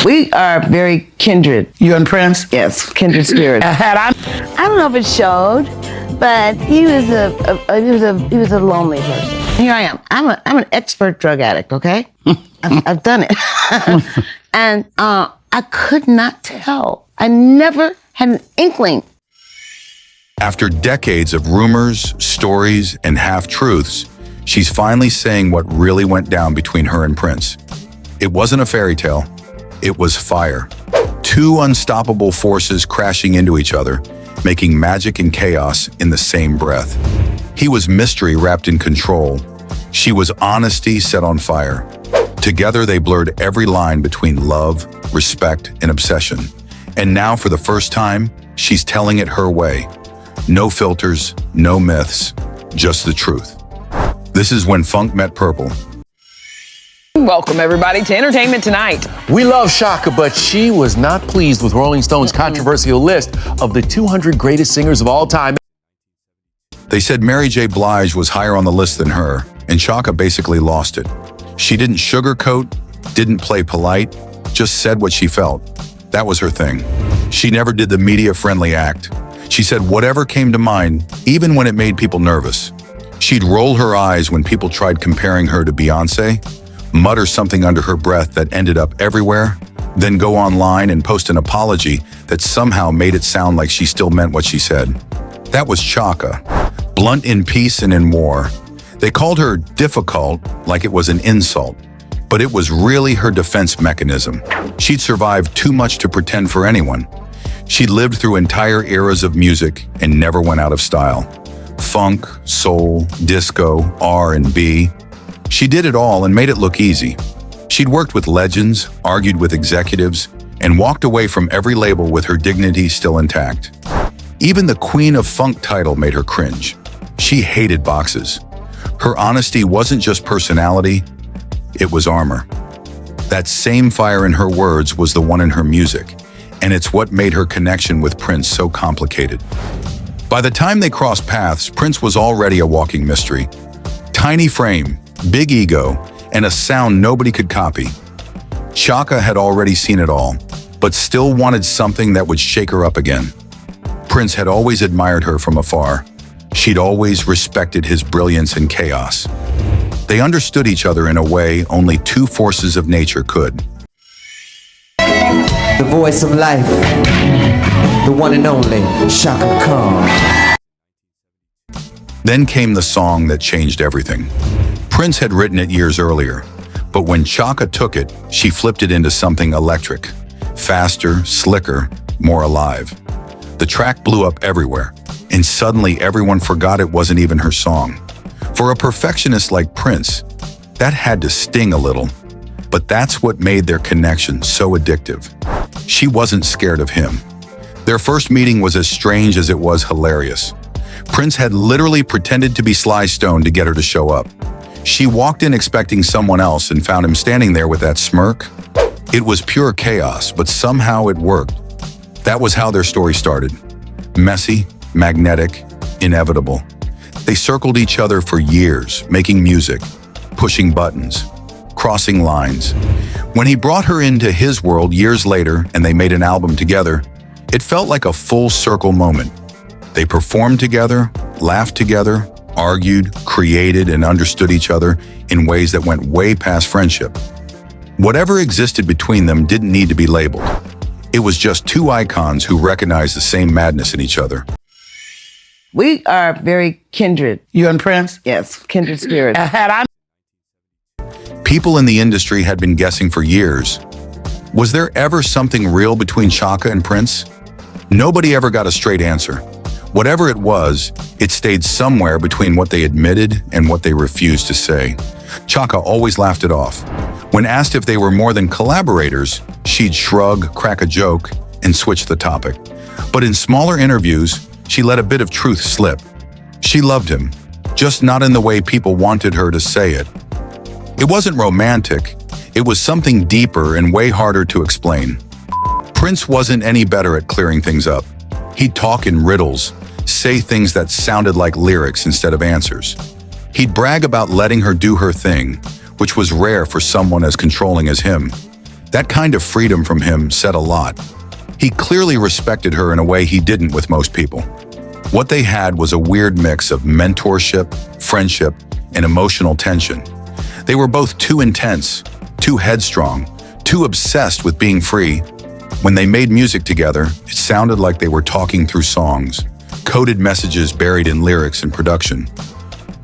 We are very kindred. You and Prince? Yes, kindred spirits. I don't know if it showed, but he was a lonely person. Here I am. I'm an expert drug addict. Okay, I've done it, and I could not tell. I never had an inkling. After decades of rumors, stories, and half-truths, she's finally saying what really went down between her and Prince. It wasn't a fairy tale. It was fire. Two unstoppable forces crashing into each other, making magic and chaos in the same breath. He was mystery wrapped in control. She was honesty set on fire. Together, they blurred every line between love, respect, and obsession. And now, for the first time, she's telling it her way. No filters, no myths, just the truth. This is When Funk Met Purple. Welcome, everybody, to Entertainment Tonight. We love Chaka, but she was not pleased with Rolling Stone's controversial list of the 200 greatest singers of all time. They said Mary J. Blige was higher on the list than her, and Chaka basically lost it. She didn't sugarcoat, didn't play polite, just said what she felt. That was her thing. She never did the media-friendly act. She said whatever came to mind, even when it made people nervous. She'd roll her eyes when people tried comparing her to Beyoncé, mutter something under her breath that ended up everywhere, then go online and post an apology that somehow made it sound like she still meant what she said. That was Chaka, blunt in peace and in war. They called her difficult like it was an insult, but it was really her defense mechanism. She'd survived too much to pretend for anyone. She lived through entire eras of music and never went out of style. Funk, soul, disco, R&B. She did it all and made it look easy. She'd worked with legends, argued with executives, and walked away from every label with her dignity still intact. Even the Queen of Funk title made her cringe. She hated boxes. Her honesty wasn't just personality, it was armor. That same fire in her words was the one in her music, and it's what made her connection with Prince so complicated. By the time they crossed paths, Prince was already a walking mystery. Tiny frame, big ego, and a sound nobody could copy. Chaka had already seen it all, but still wanted something that would shake her up again. Prince had always admired her from afar. She'd always respected his brilliance and chaos. They understood each other in a way only two forces of nature could. The voice of life, the one and only Chaka Khan. Then came the song that changed everything. Prince had written it years earlier, but when Chaka took it, she flipped it into something electric. Faster, slicker, more alive. The track blew up everywhere, and suddenly everyone forgot it wasn't even her song. For a perfectionist like Prince, that had to sting a little, but that's what made their connection so addictive. She wasn't scared of him. Their first meeting was as strange as it was hilarious. Prince had literally pretended to be Sly Stone to get her to show up. She walked in expecting someone else and found him standing there with that smirk. It was pure chaos, but somehow it worked. That was how their story started. Messy, magnetic, inevitable. They circled each other for years, making music, pushing buttons, crossing lines. When he brought her into his world years later and they made an album together, it felt like a full circle moment. They performed together, laughed together, argued, created, and understood each other in ways that went way past friendship. Whatever existed between them didn't need to be labeled. It was just two icons who recognized the same madness in each other. We are very kindred. You and Prince? Yes, kindred spirits. People in the industry had been guessing for years. Was there ever something real between Chaka and Prince? Nobody ever got a straight answer. Whatever it was, it stayed somewhere between what they admitted and what they refused to say. Chaka always laughed it off. When asked if they were more than collaborators, she'd shrug, crack a joke, and switch the topic. But in smaller interviews, she let a bit of truth slip. She loved him, just not in the way people wanted her to say it. It wasn't romantic. It was something deeper and way harder to explain. Prince wasn't any better at clearing things up. He'd talk in riddles, say things that sounded like lyrics instead of answers. He'd brag about letting her do her thing, which was rare for someone as controlling as him. That kind of freedom from him said a lot. He clearly respected her in a way he didn't with most people. What they had was a weird mix of mentorship, friendship, and emotional tension. They were both too intense, too headstrong, too obsessed with being free. When they made music together, it sounded like they were talking through songs, coded messages buried in lyrics and production.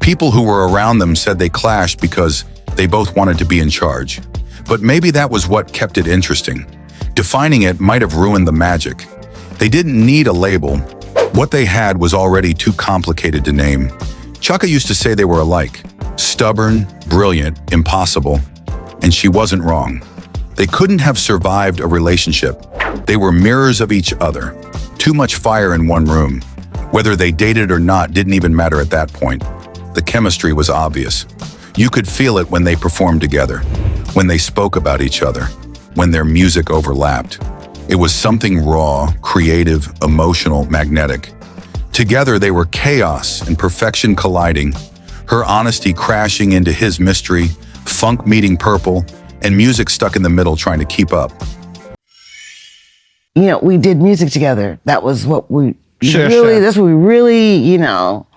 People who were around them said they clashed because they both wanted to be in charge. But maybe that was what kept it interesting. Defining it might have ruined the magic. They didn't need a label. What they had was already too complicated to name. Chaka used to say they were alike. Stubborn, brilliant, impossible. And she wasn't wrong. They couldn't have survived a relationship. They were mirrors of each other. Too much fire in one room. Whether they dated or not didn't even matter at that point. The chemistry was obvious. You could feel it when they performed together, when they spoke about each other, when their music overlapped. It was something raw, creative, emotional, magnetic. Together they were chaos and perfection colliding, her honesty crashing into his mystery, funk meeting purple, and music stuck in the middle trying to keep up. You know, we did music together. That was what we that's what we really,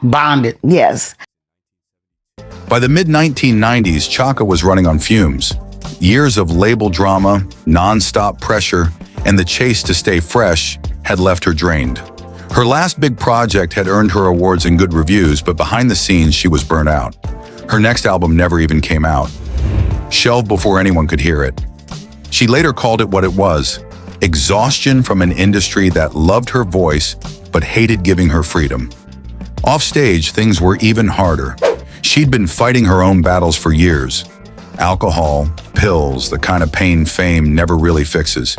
bonded. Yes. By the mid-1990s, Chaka was running on fumes. Years of label drama, non-stop pressure, and the chase to stay fresh had left her drained. Her last big project had earned her awards and good reviews, but behind the scenes, she was burnt out. Her next album never even came out. Shelved before anyone could hear it. She later called it what it was: exhaustion from an industry that loved her voice but hated giving her freedom. Offstage, things were even harder. She'd been fighting her own battles for years. Alcohol, pills, the kind of pain fame never really fixes.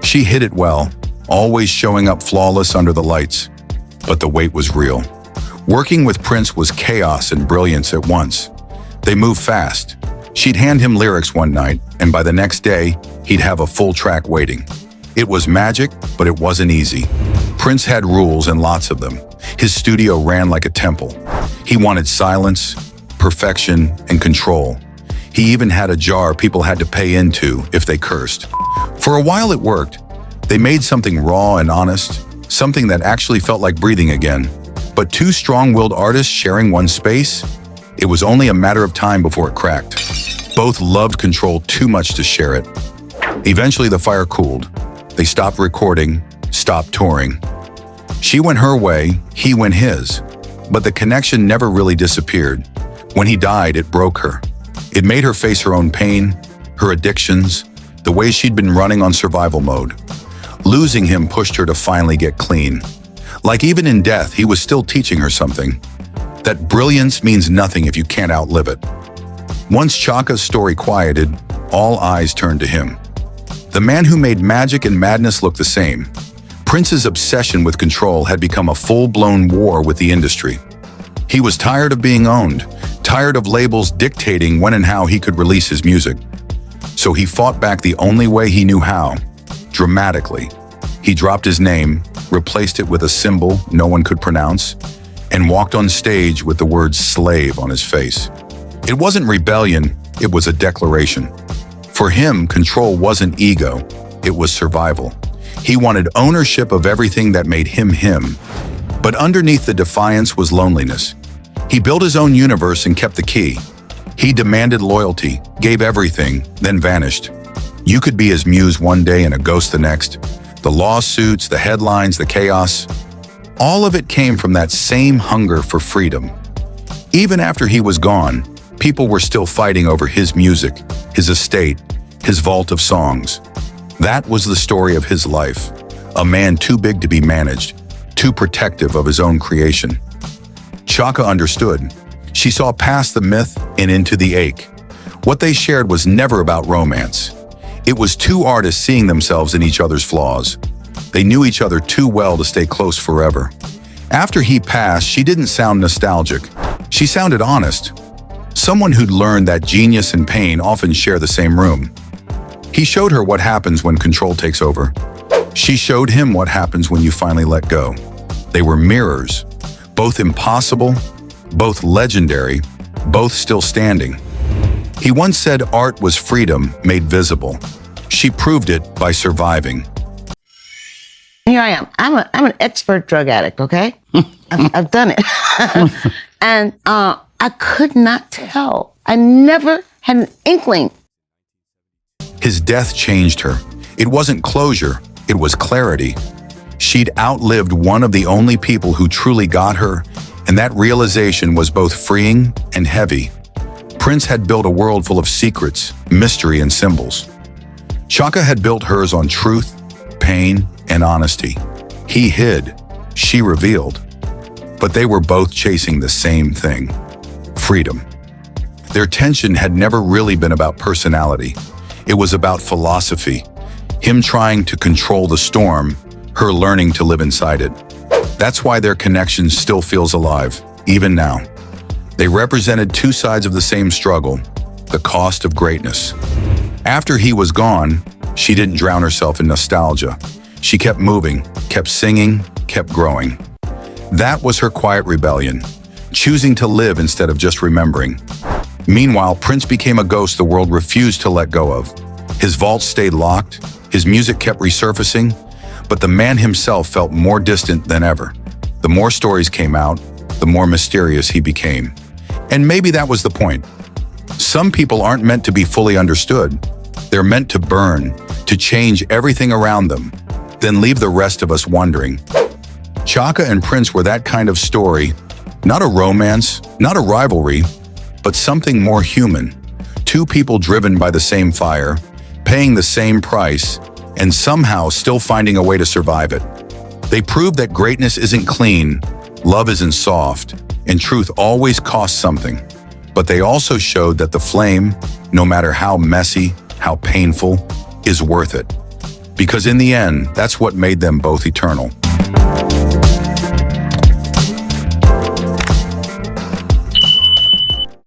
She hid it well, always showing up flawless under the lights. But the weight was real. Working with Prince was chaos and brilliance at once. They moved fast. She'd hand him lyrics one night, and by the next day, he'd have a full track waiting. It was magic, but it wasn't easy. Prince had rules and lots of them. His studio ran like a temple. He wanted silence, perfection, and control. He even had a jar people had to pay into if they cursed. For a while it worked. They made something raw and honest, something that actually felt like breathing again. But two strong-willed artists sharing one space? It was only a matter of time before it cracked. Both loved control too much to share it. Eventually the fire cooled. They stopped recording, stopped touring. She went her way, he went his. But the connection never really disappeared. When he died, it broke her. It made her face her own pain, her addictions, the way she'd been running on survival mode. Losing him pushed her to finally get clean. Like even in death, he was still teaching her something. That brilliance means nothing if you can't outlive it. Once Chaka's story quieted, all eyes turned to him. The man who made magic and madness look the same. Prince's obsession with control had become a full-blown war with the industry. He was tired of being owned, tired of labels dictating when and how he could release his music. So he fought back the only way he knew how, dramatically. He dropped his name, replaced it with a symbol no one could pronounce, and walked on stage with the word slave on his face. It wasn't rebellion, it was a declaration. For him, control wasn't ego, it was survival. He wanted ownership of everything that made him him. But underneath the defiance was loneliness. He built his own universe and kept the key. He demanded loyalty, gave everything, then vanished. You could be his muse one day and a ghost the next. The lawsuits, the headlines, the chaos, all of it came from that same hunger for freedom. Even after he was gone, people were still fighting over his music, his estate, his vault of songs. That was the story of his life. A man too big to be managed, too protective of his own creation. Chaka understood. She saw past the myth and into the ache. What they shared was never about romance. It was two artists seeing themselves in each other's flaws. They knew each other too well to stay close forever. After he passed, she didn't sound nostalgic. She sounded honest. Someone who'd learned that genius and pain often share the same room. He showed her what happens when control takes over. She showed him what happens when you finally let go. They were mirrors, both impossible, both legendary, both still standing. He once said art was freedom made visible. She proved it by surviving. Here I am. I'm an expert drug addict, okay? I've done it. And I could not tell. I never had an inkling. His death changed her. It wasn't closure, it was clarity. She'd outlived one of the only people who truly got her, and that realization was both freeing and heavy. Prince had built a world full of secrets, mystery, and symbols. Chaka had built hers on truth, pain, and honesty. He hid, she revealed. But they were both chasing the same thing: freedom. Their tension had never really been about personality. It was about philosophy. Him trying to control the storm, her learning to live inside it. That's why their connection still feels alive, even now. They represented two sides of the same struggle, the cost of greatness. After he was gone, she didn't drown herself in nostalgia. She kept moving, kept singing, kept growing. That was her quiet rebellion, choosing to live instead of just remembering. Meanwhile, Prince became a ghost the world refused to let go of. His vault stayed locked, his music kept resurfacing, but the man himself felt more distant than ever. The more stories came out, the more mysterious he became. And maybe that was the point. Some people aren't meant to be fully understood. They're meant to burn, to change everything around them, then leave the rest of us wondering. Chaka and Prince were that kind of story, not a romance, not a rivalry, but something more human. Two people driven by the same fire, paying the same price, and somehow still finding a way to survive it. They proved that greatness isn't clean, love isn't soft, and truth always costs something. But they also showed that the flame, no matter how messy, how painful, is worth it. Because in the end, that's what made them both eternal.